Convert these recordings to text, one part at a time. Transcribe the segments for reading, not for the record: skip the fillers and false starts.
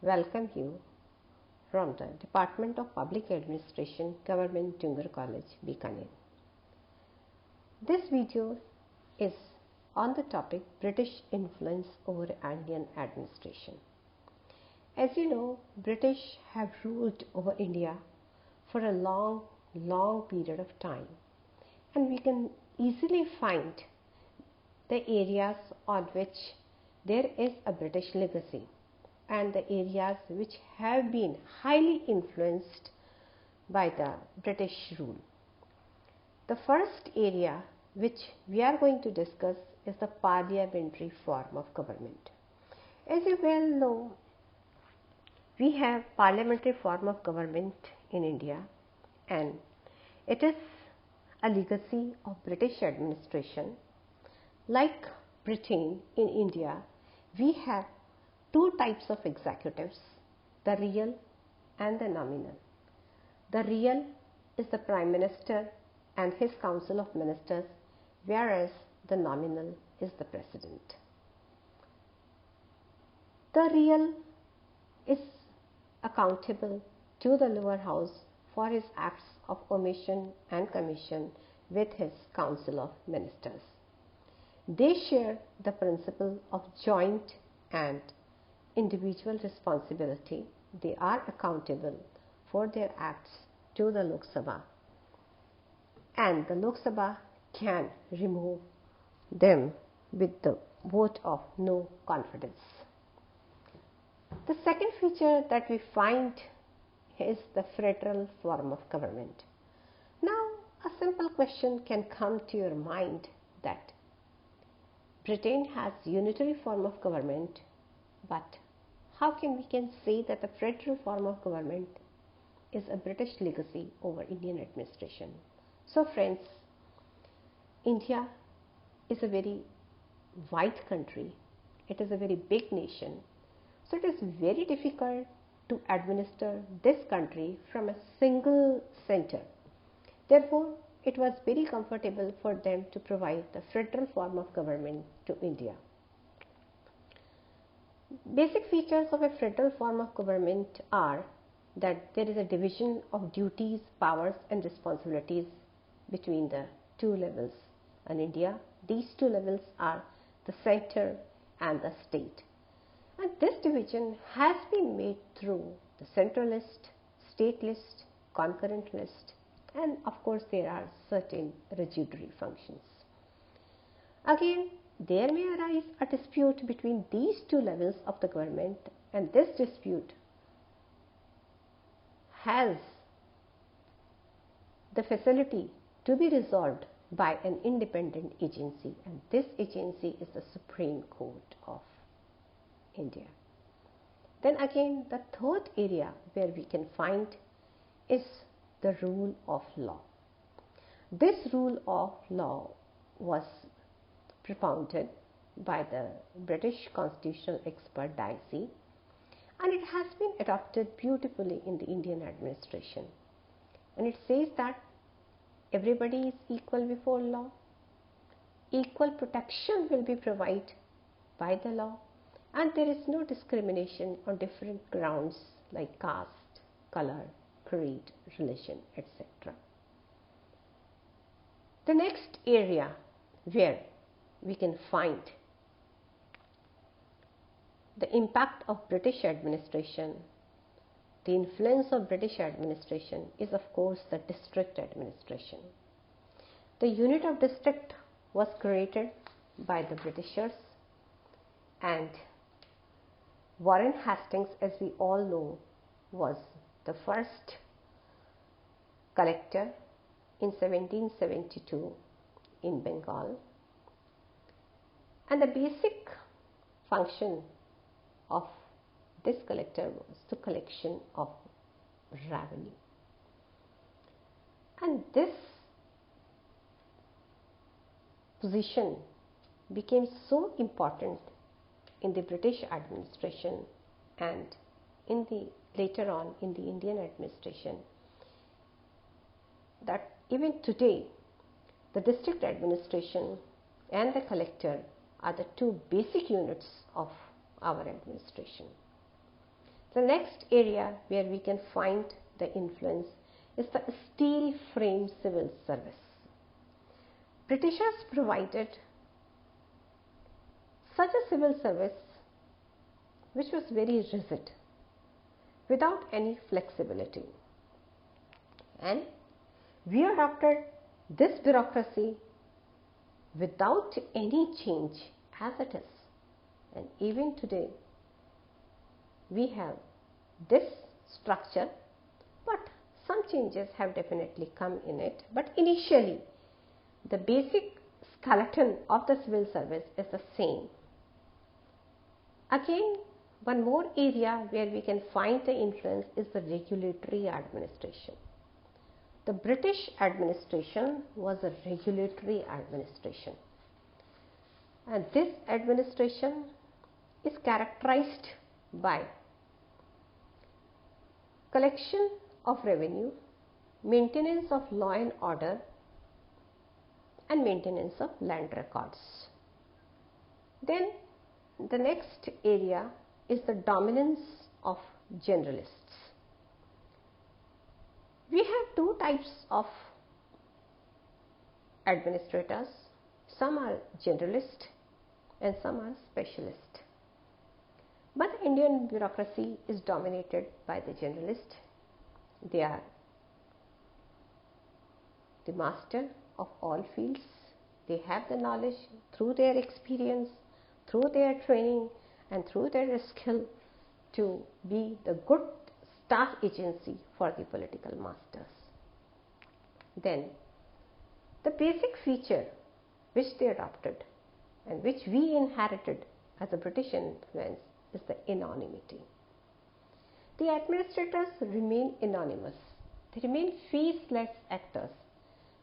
welcome you from the Department of Public Administration, Government Junior College, Bikaner. This video is on the topic British influence over Indian administration. As you know, British have ruled over India for a long period of time, and we can easily find the areas on which there is a British legacy and the areas which have been highly influenced by the British rule. The first area which we are going to discuss is the parliamentary form of government. As you well know, we have parliamentary form of government in India, and it is a legacy of British administration. Like Britain, in India, we have two types of executives, the real and the nominal. The real is the Prime Minister and his Council of Ministers, whereas the nominal is the President. The real is accountable to the lower house for his acts of omission and commission with his Council of Ministers. They share the principle of joint and individual responsibility. They are accountable for their acts to the Lok Sabha, and the Lok Sabha can remove them with the vote of no confidence. The second feature that we find is the federal form of government. Now, a simple question can come to your mind that Britain has unitary form of government, but how can we say that the federal form of government is a British legacy over Indian administration? So friends, India is a very wide country. It is a very big nation. So it is very difficult to administer this country from a single center. Therefore, it was very comfortable for them to provide the federal form of government to India. Basic features of a federal form of government are that there is a division of duties, powers and responsibilities between the two levels in India. These two levels are the center and the state. And this division has been made through the central list, state list, concurrent list, and of course there are certain residuary functions. Again, there may arise a dispute between these two levels of the government, and this dispute has the facility to be resolved by an independent agency, and this agency is the Supreme Court of India. Then again, the third area where we can find is the rule of law. This rule of law was propounded by the British constitutional expert Dicey, and it has been adopted beautifully in the Indian administration. And it says that everybody is equal before law, equal protection will be provided by the law, and there is no discrimination on different grounds like caste, color, creed, religion, etc. The next area where we can find the impact of British administration, the influence of British administration is of course the district administration. The unit of district was created by the Britishers, and Warren Hastings, as we all know, was the first collector in 1772 in Bengal. And the basic function of this collector was the collection of revenue. And this position became so important in the British administration and later on in the Indian administration that even today the district administration and the collector are the two basic units of our administration. The next area where we can find the influence is the steel frame civil service. Britishers provided such a civil service which was very rigid, without any flexibility. And we adopted this bureaucracy without any change as it is. And even today, we have this structure, but some changes have definitely come in it. But initially, the basic skeleton of the civil service is the same. Again, one more area where we can find the influence is the regulatory administration. The British administration was a regulatory administration, and this administration is characterized by collection of revenue, maintenance of law and order, and maintenance of land records. Then the next area is the dominance of generalists. We have two types of administrators. Some are generalist and some are specialist. But the Indian bureaucracy is dominated by the generalist. They are the master of all fields. They have the knowledge through their experience, through their training, and through their skill to be the good staff agency for the political masters. Then, the basic feature which they adopted and which we inherited as a British influence is the anonymity. The administrators remain anonymous. They remain faceless actors.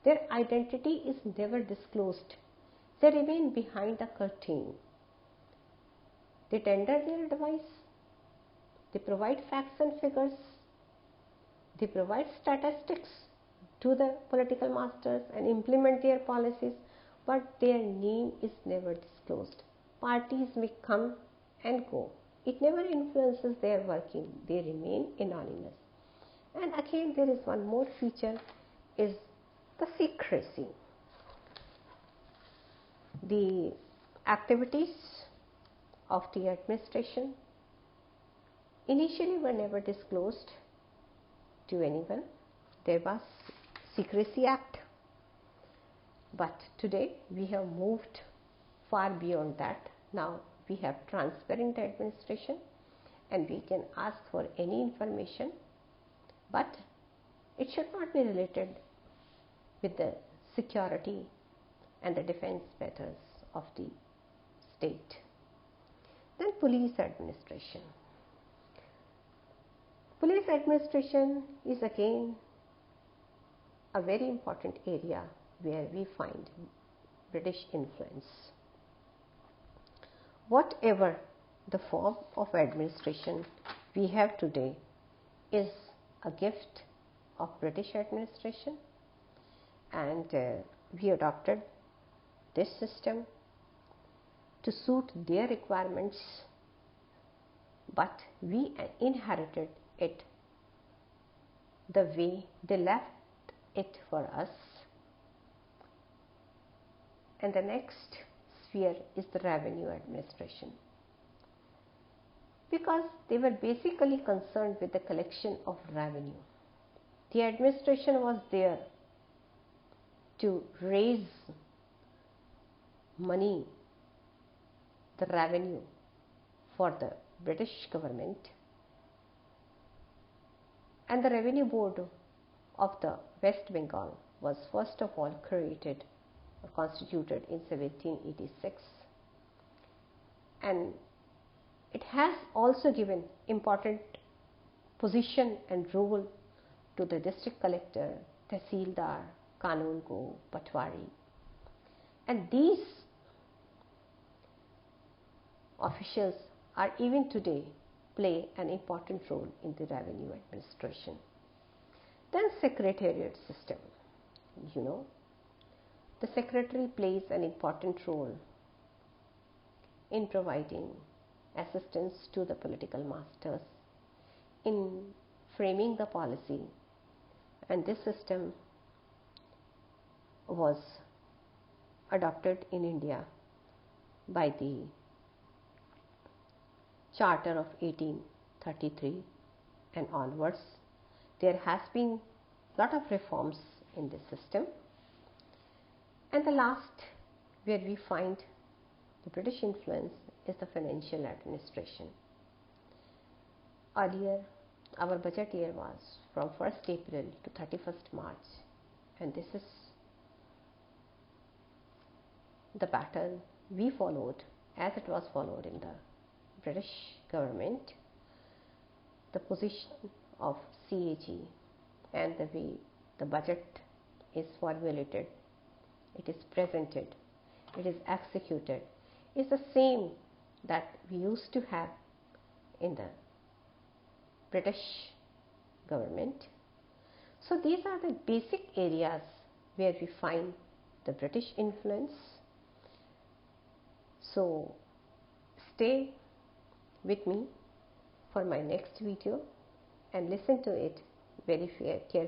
Their identity is never disclosed. They remain behind the curtain. They tender their advice. They provide facts and figures. They provide statistics to the political masters and implement their policies, but their name is never disclosed. Parties may come and go. It never influences their working. They remain anonymous. And again, there is one more feature, is the secrecy. The activities of the administration initially were never disclosed to anyone. There was Secrecy Act, but today we have moved far beyond that. Now we have transparent administration and we can ask for any information, but it should not be related with the security and the defense matters of the state. Then police administration. Police administration is again a very important area where we find British influence. Whatever the form of administration we have today is a gift of British administration, and we adopted this system to suit their requirements, but we inherited it the way they left it for us. And the next sphere is the revenue administration, because they were basically concerned with the collection of revenue. The administration was there to raise money, the revenue for the British government, and the revenue board of the West Bengal was first of all created or constituted in 1786, and it has also given important position and role to the district collector, Tehsildar, Kanungo, Patwari, and these officials are even today play an important role in the revenue administration. Then Secretariat System. You know, the secretary plays an important role in providing assistance to the political masters in framing the policy, and this system was adopted in India by the Charter of 1833 and onwards. There has been lot of reforms in this system, and the last where we find the British influence is the financial administration. Earlier, our budget year was from 1st April to 31st March, and this is the pattern we followed as it was followed in the British government. The position of CAG and the way the budget is formulated, it is presented, it is executed, is the same that we used to have in the British government. So these are the basic areas where we find the British influence. So stay with me for my next video and listen to it very carefully.